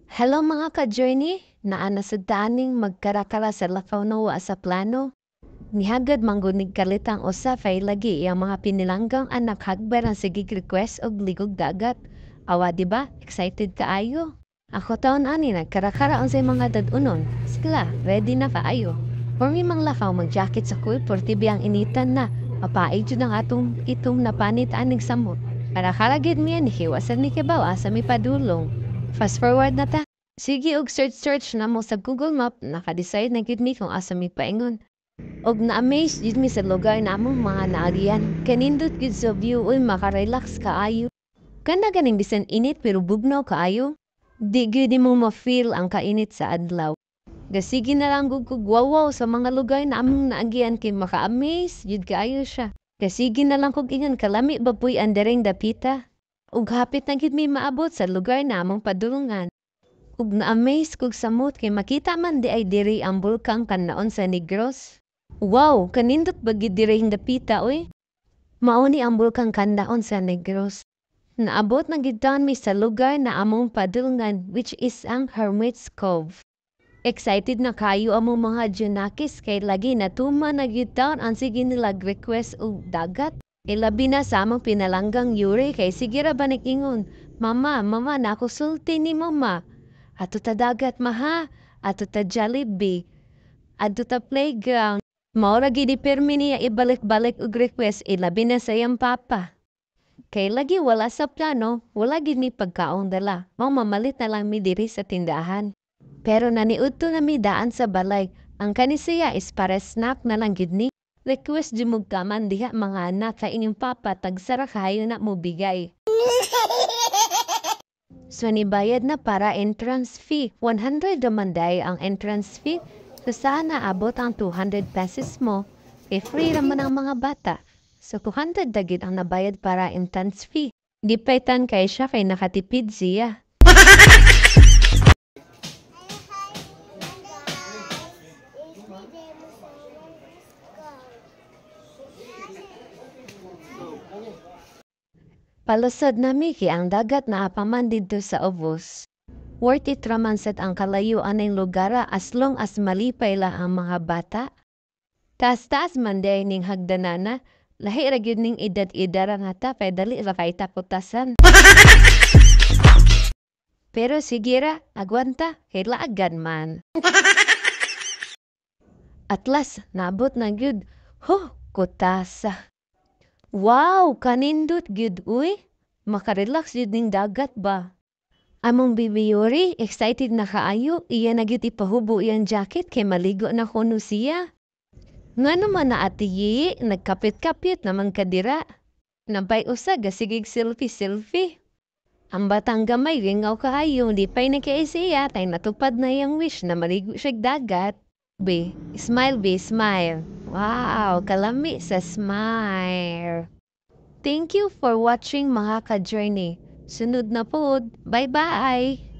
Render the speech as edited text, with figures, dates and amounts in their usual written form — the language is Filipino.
Hello mga ka-journey, naa sa daning magkarakara sa lakaw na sa plano. Nihagad manggunig kalitang usa fay lagi ang mga pinilanggang anak hagbar ang sigig request og ligog dagat. Awa di ba? Excited kaayo. Ako taon ani nagkarakara ang say mga dadunon. Sila, ready na kaayo. For me mang lakaw mag-jacket sa cool porti biyang initan na. Papaig jud ang atong itong napanit aning samot. Para karagid niya ni hiwasan ni kibaw asa mi padulong. Fast forward na ta. Sige og search na mo sa Google Map, naka-decide na gid mi kung asa mi paingon. Og na-amaze gid mi sa lugar namong mga naagian. Kanindot gid sa view uy maka-relax kaayo. Kana ganing bisan init pero bugnaw kaayo. Di gid mo ma-feel ang kainit sa adlaw. Gasigi na lang gud kog wow sa mga lugar namong naagian kay maka-amaze gid kaayo siya. Gasigi na lang kog ingon kalami ba puy andereng dapita. Ug hapit na gid mi maabot sa lugar namong padulungan. Ug na-amaze kog samot kay makita man di ay diri ang bulkang kanaon sa Negros. Wow, kanindot ba gid diri dapita oy? Mao ni ang bulkang kanaon sa Negros. Naabot na gid mi sa lugar na among padulungan which is ang Hermit's Cove. Excited na kayo among mga Junakis kay lagi natuma na gid ang sige nila request og dagat. Ilabi na sa among pinalanggang Yuri kay sige ra ba ingon, Mama, nakusulti ni mama. Ato ta dagat maha, ato ta Jollibee, ato ta playground. Maura gidi permi niya ibalik-balik og request ilabi na sa iyang papa. Kay lagi wala sa plano, wala gid mi pagkaon dala. Mao mamalit na lang mi diri sa tindahan. Pero naniudto na mi daan sa balay. Ang kanisiya is para snack na lang gid ni. Request jumug kaman diha mga anak kay inyong papa tagsara kayo na mo bigay. So, nibayad na para entrance fee. 100 naman ang entrance fee. So, sana abot ang 200 pesos mo. Eh, free naman ang mga bata. So, 200 dagid ang nabayad para entrance fee. Di paitan kay siya kay nakatipid siya. Palusod na Miki ang dagat na apaman dito sa Obos. Worth it raman set ang kalayuan ng lugara as long as malipay la ang mga bata. Taas-taas man day ning hagdanana, lahi ra gyud ning edad-edara nga ta kay dali ra kay taputasan. Pero sige ra, agwanta, kay laagan man. Atlas, nabot na gyud. Kutasa. Wow, kanindot gyud uy. Makarelax gyud ning dagat ba? Among Bibi Yuri, excited na kaayo, iya na gyud ipahubo iyang jacket kay maligo na kuno siya. Nga naman na atiyi, nagkapit-kapit naman kadira. Nampay usa gasigig selfie. Ang batang gamay ringaw kaayo, di pa'y nakiisiya, tay natupad na iyang wish na maligo siya dagat. Smile. Wow, kalami sa smile. Thank you for watching mga ka-journey. Sunod na po. Bye-bye!